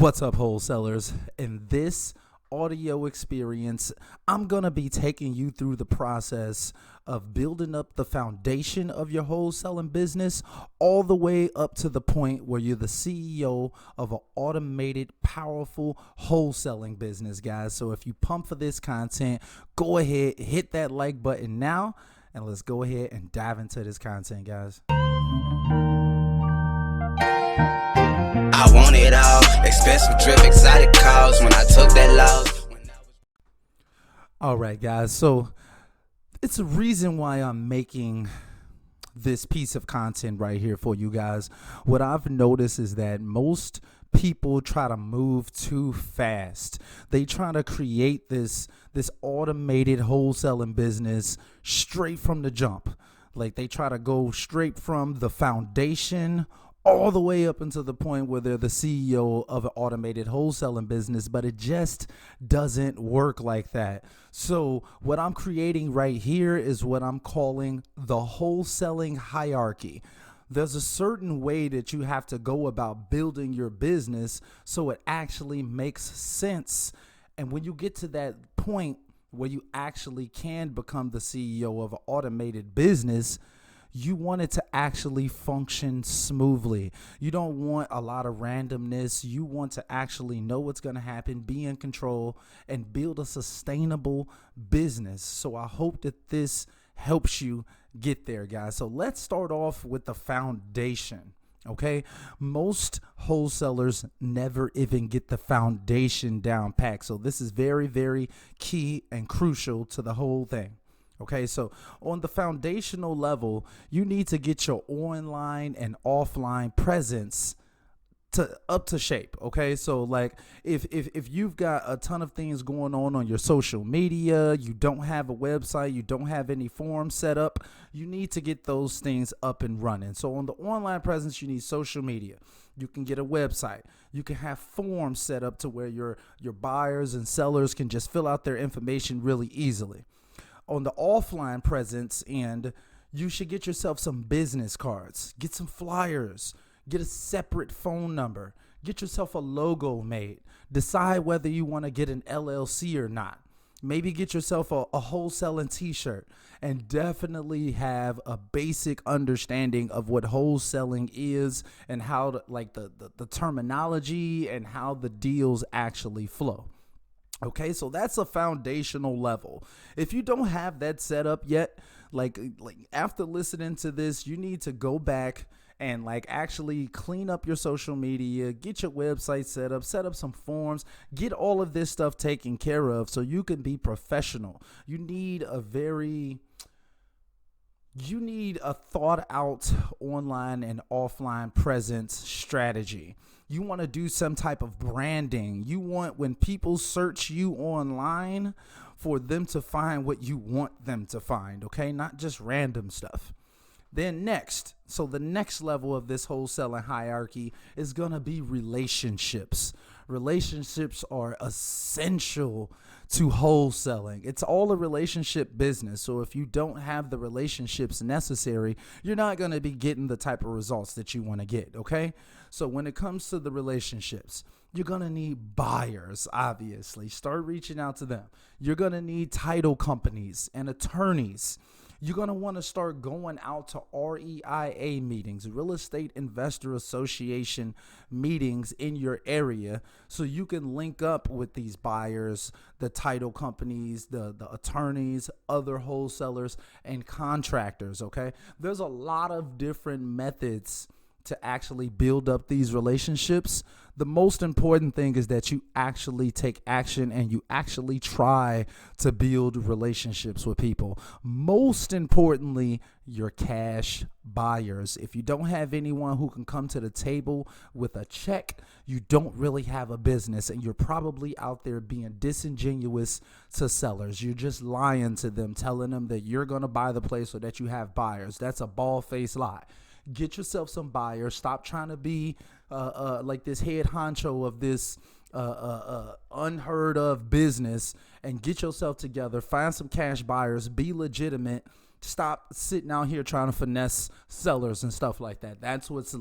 What's up, wholesalers? In this audio experience, I'm going to be taking you through the process of building up the foundation of your wholesaling business all the way up to the point where you're the CEO of an automated, powerful wholesaling business, guys. So if you pump for this content, go ahead, hit that like button now, and let's go ahead and dive into this content, guys. I want it all, expensive trip, exotic cars. When I took that loss. All right, guys. So it's a reason why I'm making this piece of content right here for you guys. What I've noticed is that most people try to move too fast. They try to create this automated wholesaling business straight from the jump. Like they try to go straight from the foundation all the way up until the point where they're the CEO of an automated wholesaling business, but it just doesn't work like that. So what I'm creating right here is what I'm calling the wholesaling hierarchy. There's a certain way that you have to go about building your business so it actually makes sense. And when you get to that point where you actually can become the CEO of an automated business, you want it to actually function smoothly. You don't want a lot of randomness. You want to actually know what's going to happen, be in control, and build a sustainable business. So I hope that this helps you get there, guys. So let's start off with the foundation. Okay, most wholesalers never even get the foundation down packed. So this is very, very key and crucial to the whole thing. Okay, so on the foundational level, you need to get your online and offline presence up to shape. Okay, so like if you've got a ton of things going on your social media, you don't have a website, you don't have any forms set up, you need to get those things up and running. So on the online presence, you need social media. You can get a website. You can have forms set up to where your buyers and sellers can just fill out their information really easily. On the offline presence end, you should get yourself some business cards, get some flyers, get a separate phone number, get yourself a logo made, decide whether you want to get an LLC or not. Maybe get yourself a wholesaling t-shirt, and definitely have a basic understanding of what wholesaling is and how the terminology and how the deals actually flow. Okay, so that's a foundational level. If you don't have that set up yet, like after listening to this, you need to go back and actually clean up your social media, get your website set up some forms, get all of this stuff taken care of so you can be professional. You need a thought out online and offline presence strategy. You want to do some type of branding. You want, when people search you online, for them to find what you want them to find, okay? Not just random stuff. Then the next level of this wholesaling hierarchy is going to be relationships. Relationships are essential to wholesaling. It's all a relationship business. So if you don't have the relationships necessary, you're not going to be getting the type of results that you want to get, okay? So when it comes to the relationships, you're going to need buyers, obviously. Start reaching out to them. You're going to need title companies and attorneys. You're going to want to start going out to REIA meetings, Real Estate Investor Association meetings in your area, so you can link up with these buyers, the title companies, the attorneys, other wholesalers, and contractors, okay? There's a lot of different methods to actually build up these relationships. The most important thing is that you actually take action and you actually try to build relationships with people. Most importantly, your cash buyers. If you don't have anyone who can come to the table with a check, you don't really have a business, and you're probably out there being disingenuous to sellers. You're just lying to them, telling them that you're going to buy the place so that you have buyers. That's a bald-faced lie. Get yourself some buyers. Stop trying to be like this head honcho of this unheard of business, and get yourself together. Find some cash buyers. Be legitimate. Stop sitting out here trying to finesse sellers and stuff like that. That's what's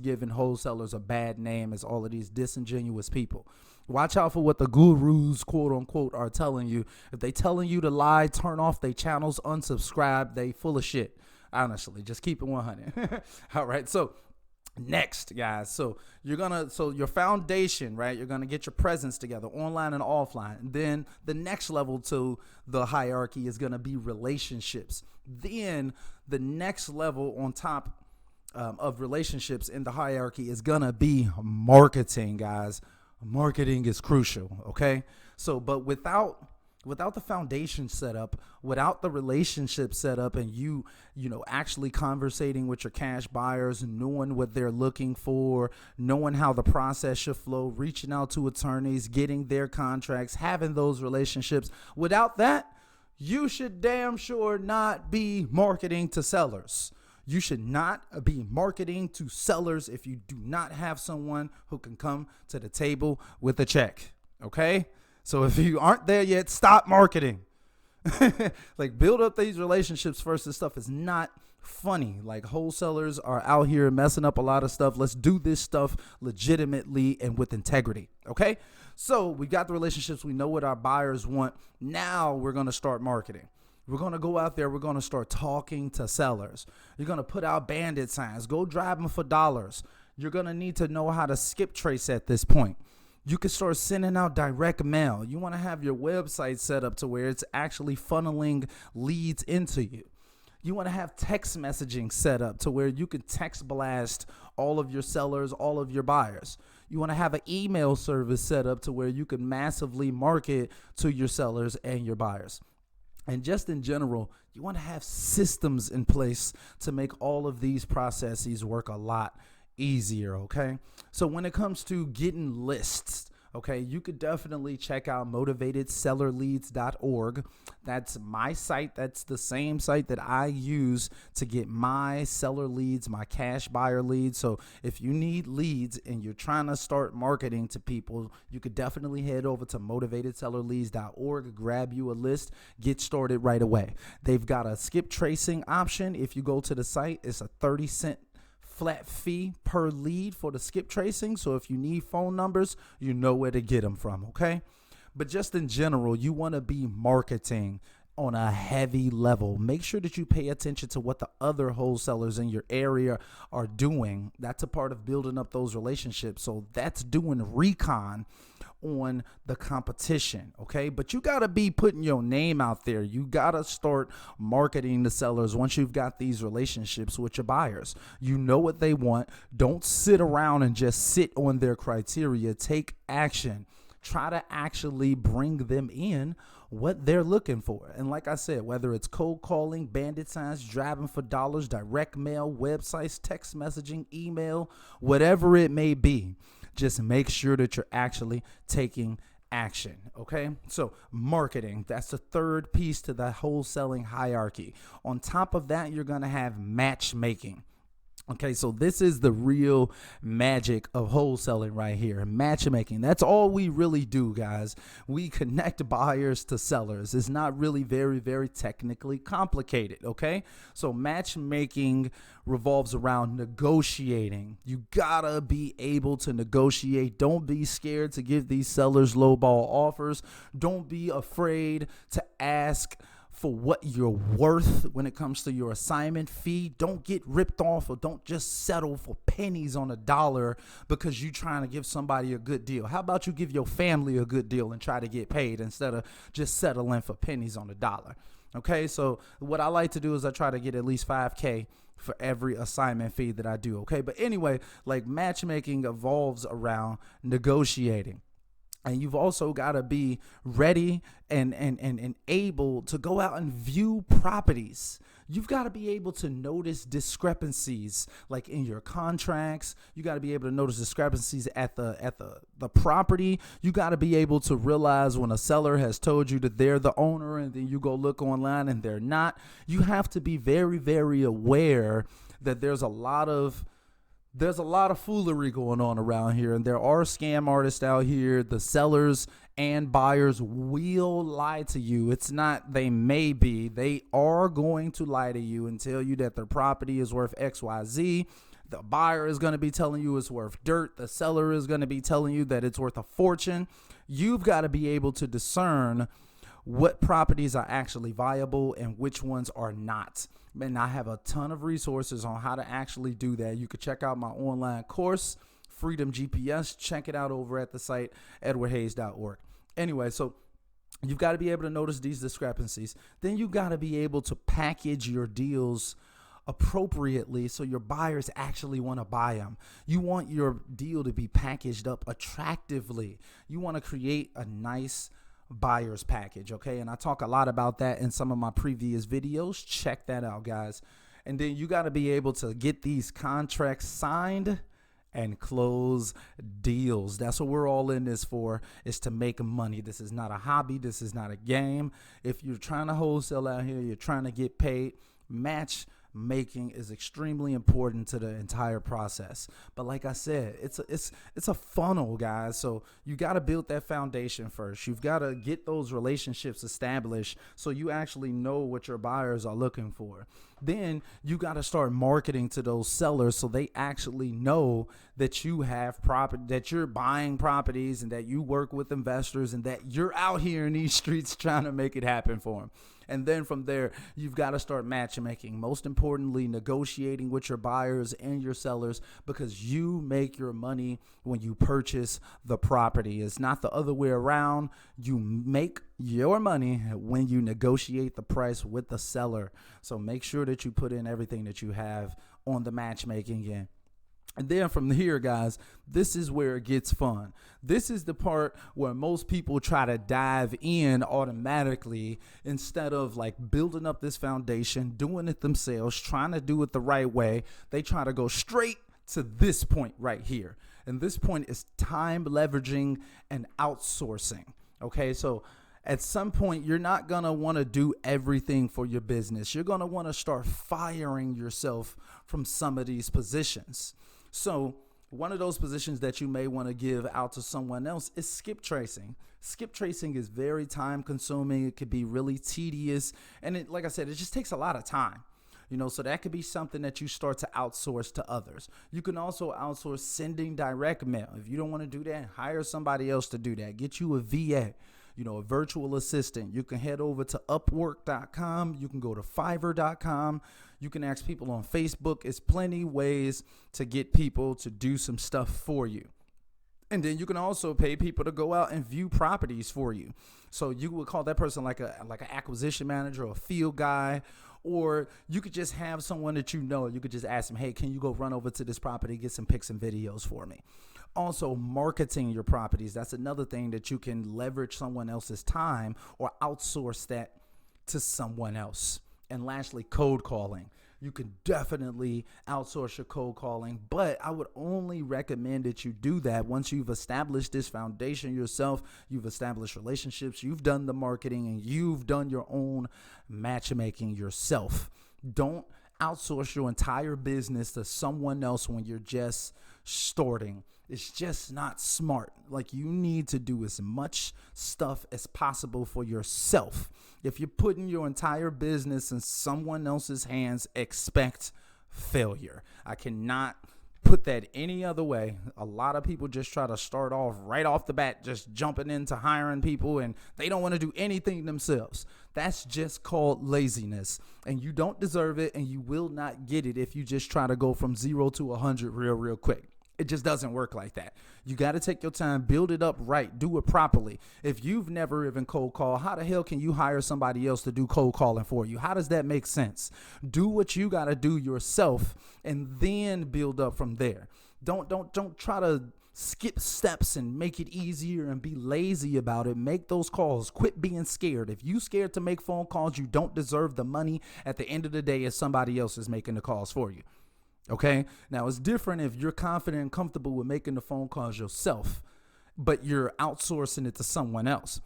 giving wholesalers a bad name, is all of these disingenuous people. Watch out for what the gurus, quote unquote, are telling you. If they telling you to lie, turn off their channels, unsubscribe, they full of shit. Honestly, just keep it 100. All right, so next, guys, so your foundation, right? You're gonna get your presence together, online and offline. Then the next level to the hierarchy is gonna be relationships. Then the next level on top of relationships in the hierarchy is gonna be marketing, guys. Marketing is crucial, okay? So, but without the foundation set up, without the relationship set up, and you actually conversating with your cash buyers, knowing what they're looking for, knowing how the process should flow, reaching out to attorneys, getting their contracts, having those relationships, without that, you should damn sure not be marketing to sellers. You should not be marketing to sellers if you do not have someone who can come to the table with a check, okay? So if you aren't there yet, stop marketing. Like, build up these relationships first. This stuff is not funny. Like, wholesalers are out here messing up a lot of stuff. Let's do this stuff legitimately and with integrity, okay? So we got the relationships. We know what our buyers want. Now we're going to start marketing. We're going to go out there. We're going to start talking to sellers. You're going to put out bandit signs. Go drive them for dollars. You're going to need to know how to skip trace at this point. You can start sending out direct mail. You want to have your website set up to where it's actually funneling leads into you. You want to have text messaging set up to where you can text blast all of your sellers, all of your buyers. You want to have an email service set up to where you can massively market to your sellers and your buyers. And just in general, you want to have systems in place to make all of these processes work a lot easier, okay? So when it comes to getting lists, okay, you could definitely check out motivatedsellerleads.org. That's my site. That's the same site that I use to get my seller leads, my cash buyer leads. So if you need leads and you're trying to start marketing to people, you could definitely head over to motivatedsellerleads.org, grab you a list, get started right away. They've got a skip tracing option. If you go to the site, it's a 30-cent flat fee per lead for the skip tracing. So if you need phone numbers, you know where to get them from, okay? But just in general, you want to be marketing on a heavy level. Make sure that you pay attention to what the other wholesalers in your area are doing. That's a part of building up those relationships. So that's doing recon on the competition, okay? But you got to be putting your name out there. You got to start marketing the sellers once you've got these relationships with your buyers. You know what they want. Don't sit around and just sit on their criteria. Take action. Try to actually bring them in what they're looking for. And like I said, whether it's cold calling, bandit signs, driving for dollars, direct mail, websites, text messaging, email, whatever it may be, just make sure that you're actually taking action, okay? So marketing, that's the third piece to the wholesaling hierarchy. On top of that, you're going to have matchmaking. Okay, so this is the real magic of wholesaling right here. Matchmaking. That's all we really do, guys. We connect buyers to sellers. It's not really very, very technically complicated, okay? So matchmaking revolves around negotiating. You gotta be able to negotiate. Don't be scared to give these sellers lowball offers. Don't be afraid to ask for what you're worth when it comes to your assignment fee. Don't get ripped off, or don't just settle for pennies on a dollar because you're trying to give somebody a good deal. How about you give your family a good deal and try to get paid instead of just settling for pennies on a dollar? Okay, so what I like to do is I try to get at least $5K for every assignment fee that I do. Okay, but anyway, like, matchmaking evolves around negotiating. And you've also got to be ready and able to go out and view properties. You've got to be able to notice discrepancies, like in your contracts. You got to be able to notice discrepancies at the property. You got to be able to realize when a seller has told you that they're the owner and then you go look online and they're not. You have to be very, very aware that there's a lot of there's a lot of foolery going on around here, and there are scam artists out here. The sellers and buyers will lie to you. It's not they may be. They are going to lie to you and tell you that their property is worth XYZ. The buyer is going to be telling you it's worth dirt. The seller is going to be telling you that it's worth a fortune. You've got to be able to discern what properties are actually viable and which ones are not. And I have a ton of resources on how to actually do that. You could check out my online course, Freedom GPS. Check it out over at the site, edwardhayes.org. Anyway, so you've got to be able to notice these discrepancies. Then you got to be able to package your deals appropriately so your buyers actually want to buy them. You want your deal to be packaged up attractively. You want to create a nice buyer's package, okay? And I talk a lot about that in some of my previous videos. Check that out, guys. And then you got to be able to get these contracts signed and close deals. That's what we're all in this for, is to make money. This is not a hobby. This is not a game. If you're trying to wholesale out here, you're trying to get paid, matchmaking is extremely important to the entire process. But like I said, it's a funnel, guys. So you got to build that foundation first. You've got to get those relationships established so you actually know what your buyers are looking for. Then you got to start marketing to those sellers so they actually know that you have property, that you're buying properties, and that you work with investors, and that you're out here in these streets trying to make it happen for them. And then from there, you've got to start matchmaking. Most importantly, negotiating with your buyers and your sellers, because you make your money when you purchase the property. It's not the other way around. You make your money when you negotiate the price with the seller. So make sure that you put in everything that you have on the matchmaking end. And then from here, guys, this is where it gets fun. This is the part where most people try to dive in automatically instead of like building up this foundation, doing it themselves, trying to do it the right way. They try to go straight to this point right here. And this point is time leveraging and outsourcing. Okay, so at some point, you're not going to want to do everything for your business. You're going to want to start firing yourself from some of these positions. So one of those positions that you may want to give out to someone else is skip tracing. Skip tracing is very time consuming. It could be really tedious. And it, like I said, it just takes a lot of time. So that could be something that you start to outsource to others. You can also outsource sending direct mail. If you don't want to do that, hire somebody else to do that. Get you a VA. A virtual assistant. You can head over to Upwork.com. You can go to Fiverr.com. You can ask people on Facebook. It's plenty ways to get people to do some stuff for you. And then you can also pay people to go out and view properties for you. So you would call that person like an acquisition manager or a field guy, or you could just have someone that you know. You could just ask them, hey, can you go run over to this property, get some pics and videos for me? Also, marketing your properties. That's another thing that you can leverage someone else's time or outsource that to someone else. And lastly, cold calling. You can definitely outsource your cold calling, but I would only recommend that you do that once you've established this foundation yourself, you've established relationships, you've done the marketing, and you've done your own matchmaking yourself. Don't outsource your entire business to someone else when you're just starting. It's just not smart. Like, you need to do as much stuff as possible for yourself. If you're putting your entire business in someone else's hands, expect failure. I cannot put that any other way. A lot of people just try to start off right off the bat, just jumping into hiring people, and they don't want to do anything themselves. That's just called laziness, and you don't deserve it, and you will not get it if you just try to go from 0 to 100 real quick. It just doesn't work like that. You got to take your time, build it up right, do it properly. If you've never even cold called, how the hell can you hire somebody else to do cold calling for you? How does that make sense? Do what you got to do yourself and then build up from there. Don't try to skip steps and make it easier and be lazy about it. Make those calls. Quit being scared. If you scared to make phone calls, you don't deserve the money. At the end of the day, if somebody else is making the calls for you. Okay, now it's different if you're confident and comfortable with making the phone calls yourself, but you're outsourcing it to someone else.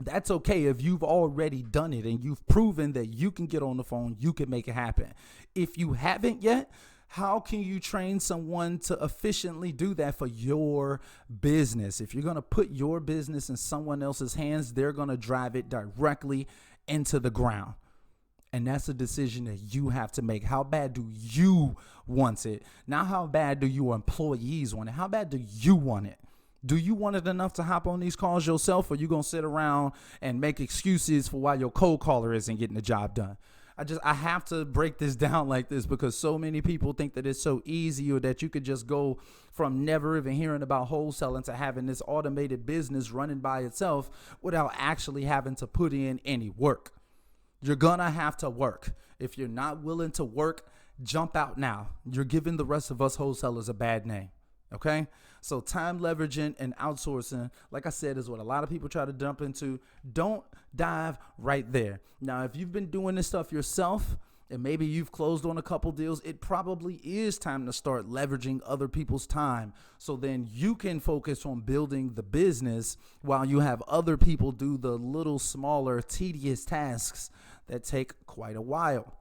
That's okay if you've already done it and you've proven that you can get on the phone, you can make it happen. If you haven't yet, How can you train someone to efficiently do that for your business? If you're going to put your business in someone else's hands, they're going to drive it directly into the ground. And that's a decision that you have to make. How bad do you want it? Not how bad do your employees want it? How bad do you want it? Do you want it enough to hop on these calls yourself, or you going to sit around and make excuses for why your cold caller isn't getting the job done? I have to break this down like this because so many people think that it's so easy, or that you could just go from never even hearing about wholesaling to having this automated business running by itself without actually having to put in any work. You're going to have to work. If you're not willing to work, jump out now. You're giving the rest of us wholesalers a bad name. Okay? So time leveraging and outsourcing, like I said, is what a lot of people try to dump into. Don't dive right there. Now, if you've been doing this stuff yourself and maybe you've closed on a couple deals, it probably is time to start leveraging other people's time. So then you can focus on building the business while you have other people do the little smaller, tedious tasks that take quite a while.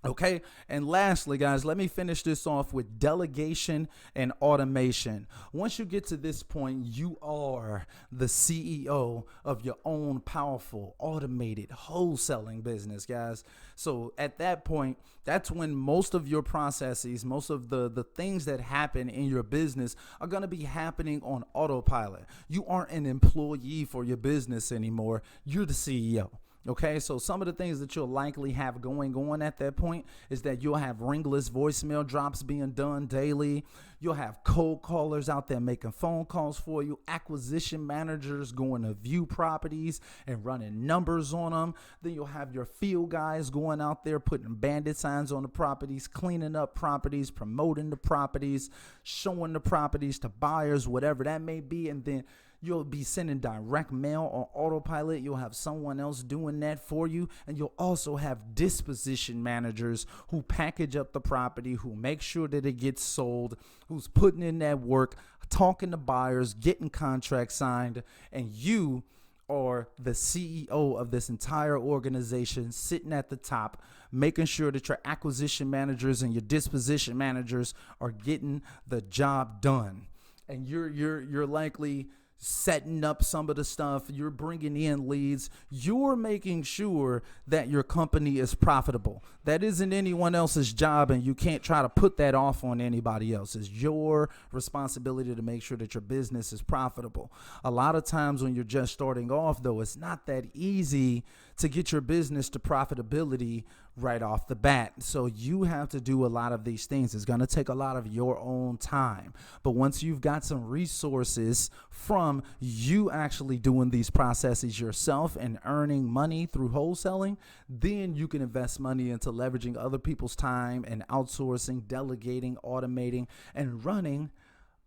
Okay. And lastly, guys, let me finish this off with delegation and automation. Once you get to this point, you are the CEO of your own powerful, automated wholesaling business, guys. So at that point, that's when most of your processes, most of the things that happen in your business are going to be happening on autopilot. You aren't an employee for your business anymore. You're the CEO. Okay, so some of the things that you'll likely have going on at that point is that you'll have ringless voicemail drops being done daily. You'll have cold callers out there making phone calls for you, acquisition managers going to view properties and running numbers on them. Then you'll have your field guys going out there putting bandit signs on the properties, cleaning up properties, promoting the properties, showing the properties to buyers, whatever that may be. And then you'll be sending direct mail on autopilot. You'll have someone else doing that for you. And you'll also have disposition managers who package up the property, who make sure that it gets sold, who's putting in that work, talking to buyers, getting contracts signed. And you are the CEO of this entire organization, sitting at the top, making sure that your acquisition managers and your disposition managers are getting the job done. And you're likely setting up some of the stuff, you're bringing in leads, you're making sure that your company is profitable. That isn't anyone else's job, and you can't try to put that off on anybody else. It's your responsibility to make sure that your business is profitable. A lot of times when you're just starting off, though, it's not that easy to get your business to profitability right off the bat. So you have to do a lot of these things. It's going to take a lot of your own time. But once you've got some resources from you actually doing these processes yourself and earning money through wholesaling, then you can invest money into leveraging other people's time and outsourcing, delegating, automating, and running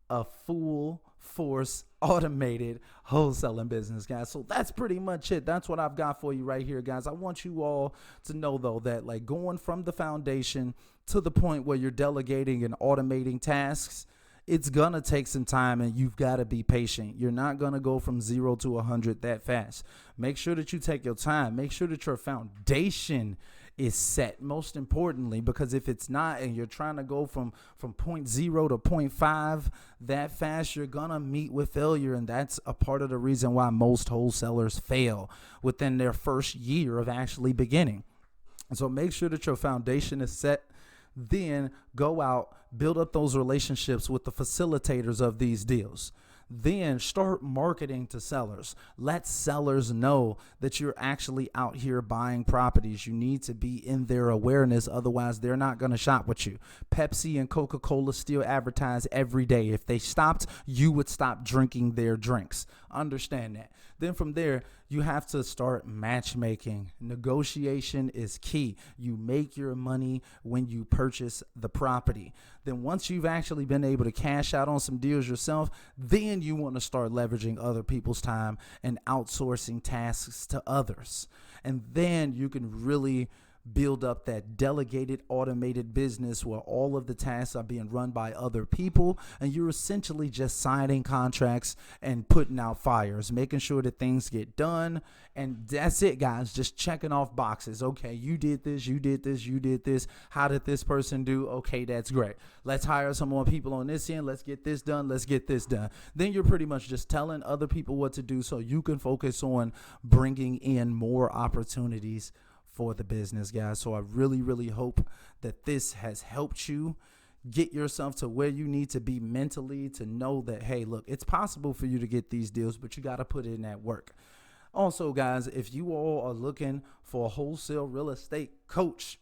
a full force automated wholesaling business, guys. So that's pretty much it. That's what I've got for you right here, guys. I want you all to know, though, that like going from the foundation to the point where you're delegating and automating tasks, it's going to take some time, and you've got to be patient. You're not going to go from 0 to 100 that fast. Make sure that you take your time. Make sure that your foundation is set, most importantly, because if it's not and you're trying to go from point 0 to point 5 that fast, you're gonna meet with failure. And that's a part of the reason why most wholesalers fail within their first year of actually beginning. So make sure that your foundation is set. Then go out, build up those relationships with the facilitators of these deals. Then start marketing to sellers. Let sellers know that you're actually out here buying properties. You need to be in their awareness. Otherwise, they're not going to shop with you. Pepsi and Coca-Cola still advertise every day. If they stopped, you would stop drinking their drinks. Understand that. Then from there, you have to start matchmaking. Negotiation is key. You make your money when you purchase the property. Then once you've actually been able to cash out on some deals yourself, then you want to start leveraging other people's time and outsourcing tasks to others. And then you can really build up that delegated, automated business where all of the tasks are being run by other people, and you're essentially just signing contracts and putting out fires, making sure that things get done. And that's it, guys. Just checking off boxes. Okay, you did this, you did this, you did this. How did this person do? Okay, that's great. Let's hire some more people on this end. Let's get this done. Let's get this done. Then you're pretty much just telling other people what to do so you can focus on bringing in more opportunities for the business, guys. So I really, really hope that this has helped you get yourself to where you need to be mentally to know that, hey, look, it's possible for you to get these deals, but you got to put in that work. Also, guys, if you all are looking for a wholesale real estate coach,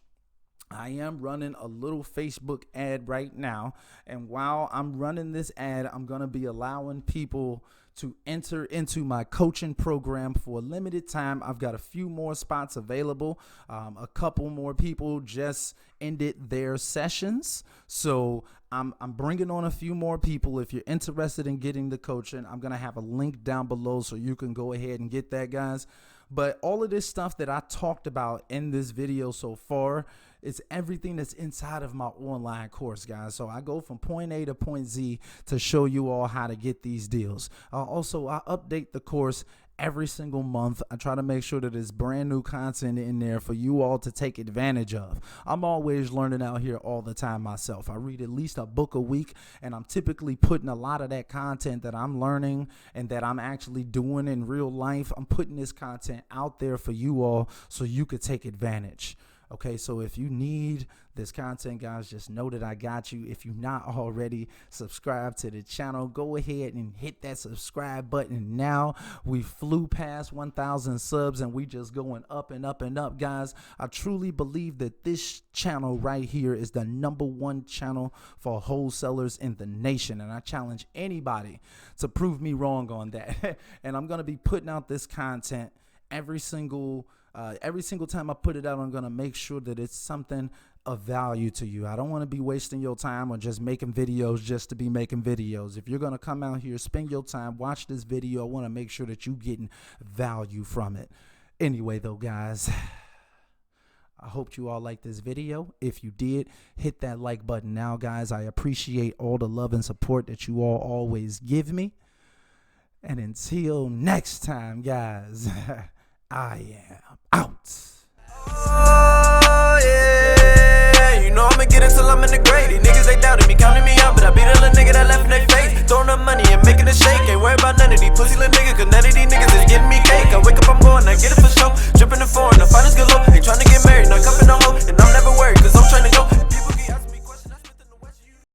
I am running a little Facebook ad right now. And while I'm running this ad, I'm going to be allowing people to enter into my coaching program for a limited time. I've got a few more spots available. A couple more people just ended their sessions. So I'm bringing on a few more people. If you're interested in getting the coaching, I'm going to have a link down below so you can go ahead and get that, guys. But all of this stuff that I talked about in this video so far, it's everything that's inside of my online course, guys. So I go from point A to point Z to show you all how to get these deals. Also, I update the course every single month. I try to make sure that there's brand new content in there for you all to take advantage of. I'm always learning out here all the time myself. I read at least a book a week, and I'm typically putting a lot of that content that I'm learning and that I'm actually doing in real life. I'm putting this content out there for you all so you could take advantage. Okay, so if you need this content, guys, just know that I got you. If you're not already subscribed to the channel, go ahead and hit that subscribe button now. We flew past 1,000 subs and we just going up and up and up, guys. I truly believe that this channel right here is the #1 channel for wholesalers in the nation, and I challenge anybody to prove me wrong on that. And I'm going to be putting out this content every single time I put it out. I'm going to make sure that it's something of value to you. I don't want to be wasting your time or just making videos just to be making videos. If you're going to come out here, spend your time, watch this video, I want to make sure that you're getting value from it. Anyway, though, guys, I hope you all liked this video. If you did, hit that like button now, guys. I appreciate all the love and support that you all always give me. And until next time, guys, I am out. Oh, yeah. You know I'ma get it till I'm in the grave. These niggas, they doubted me, counting me out, but I beat it